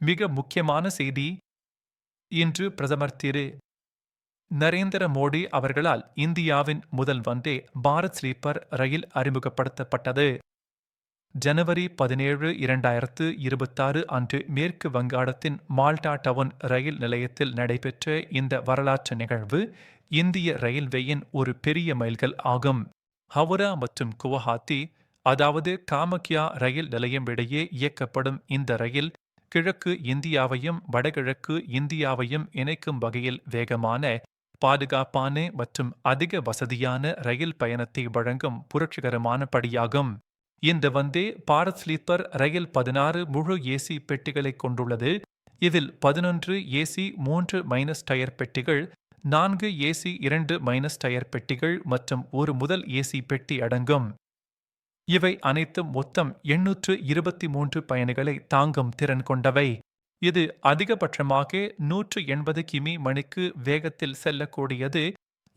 மிக முக்கியமான செய்தி இன்று பிரதமர் திரு நரேந்திர மோடி அவர்களால் இந்தியாவின் முதல் வந்தே பாரத் ஸ்லீப்பர் ரயில் அறிமுகப்படுத்தப்பட்டது. ஜனவரி 17, 2026 அன்று மேற்கு வங்காளத்தின் மால்டா டவுன் ரயில் நிலையத்தில் நடைபெற்ற இந்த வரலாற்று நிகழ்வு இந்திய ரயில்வேயின் ஒரு பெரிய மைல்கல் ஆகும். ஹவுரா மற்றும் குவஹாத்தி, அதாவது காமக்யா ரயில் நிலையம் இடையே இயக்கப்படும் இந்த ரயில் கிழக்கு இந்தியாவையும் வடகிழக்கு இந்தியாவையும் இணைக்கும் வகையில் வேகமான, பாதுகாப்பான மற்றும் அதிக வசதியான ரயில் பயணத்தை வழங்கும் புரட்சிகரமான படியாகும். இந்த வந்தே பாரத் ஸ்லீப்பர் ரயில் 16 முழு ஏசி பெட்டிகளை கொண்டுள்ளது. இதில் 11 ஏசி 3- டயர் பெட்டிகள், 4 ஏசி 2- டயர் பெட்டிகள் மற்றும் ஒரு முதல் ஏசி பெட்டி அடங்கும். இவை அனைத்தும் மொத்தம் 823 பயணிகளை தாங்கும் திறன் கொண்டவை. இது அதிகபட்சமாக 180 கிமி மணிக்கு வேகத்தில் செல்லக்கூடியது.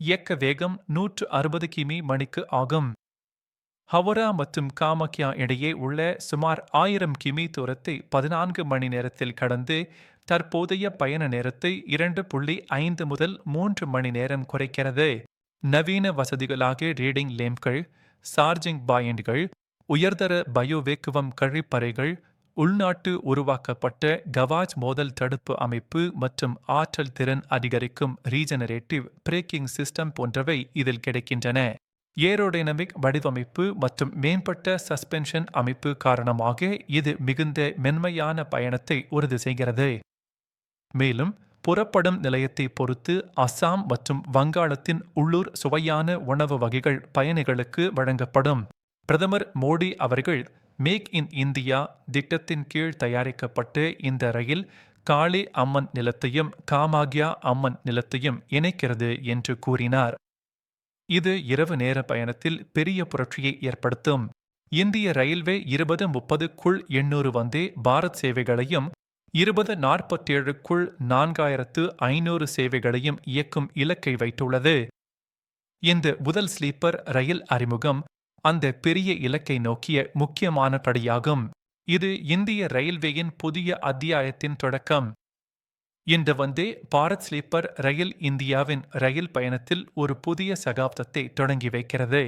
இயக்க வேகம் 160 கிமி மணிக்கு ஆகும். ஹவுரா மற்றும் காமக்யா இடையே உள்ள சுமார் 1000 கிமி தூரத்தை 14 மணி நேரத்தில் கடந்து தற்போதைய பயண நேரத்தை 2.5 முதல் 3 மணி நேரம் குறைக்கிறது. நவீன வசதிகளாக ரீடிங் லேம்ப்கள், சார்ஜிங் பாயிண்ட்கள், உயர்தர பயோவேக்குவம் கழிப்பறைகள், உள்நாட்டு உருவாக்கப்பட்ட கவாஜ் மோதல் தடுப்பு அமைப்பு மற்றும் ஆற்றல் திறன் அதிகரிக்கும் ரீஜெனரேட்டிவ் பிரேக்கிங் சிஸ்டம் போன்றவை இதில் கிடைக்கின்றன. ஏரோடைனமிக் வடிவமைப்பு மற்றும் மேம்பட்ட சஸ்பென்ஷன் அமைப்பு காரணமாக இது மிகுந்த மென்மையான பயணத்தை உறுதி செய்கிறது. மேலும் புறப்படும் நிலையத்தை பொறுத்து அஸ்ஸாம் மற்றும் வங்காளத்தின் உள்ளூர் சுவையான உணவு வகைகள் பயணிகளுக்கு வழங்கப்படும். பிரதமர் மோடி அவர்கள் மேக் இன் இந்தியா திட்டத்தின் கீழ் தயாரிக்கப்பட்ட இந்த ரயில் காளி அம்மன் நிலத்தையும் காமாக்யா அம்மன் நிலத்தையும் இணைக்கிறது என்று கூறினார். இது இரவு நேர பயணத்தில் பெரிய புரட்சியை ஏற்படுத்தும். இந்திய ரயில்வே 2030க்குள் 800 வந்தே பாரத் சேவைகளையும் 2047க்குள் 4500 சேவைகளையும் இயக்கும் இலக்கை வைத்துள்ளது. இந்த முதல் ஸ்லீப்பர் ரயில் அறிமுகம் அந்த பெரிய இலக்கை நோக்கிய முக்கியமான படியாகும். இது இந்திய ரயில்வேயின் புதிய அத்தியாயத்தின் தொடக்கம். இந்த வந்தே பாரத் ஸ்லீப்பர் ரயில் இந்தியாவின் ரயில் பயணத்தில் ஒரு புதிய சகாப்தத்தை தொடங்கி வைக்கிறது.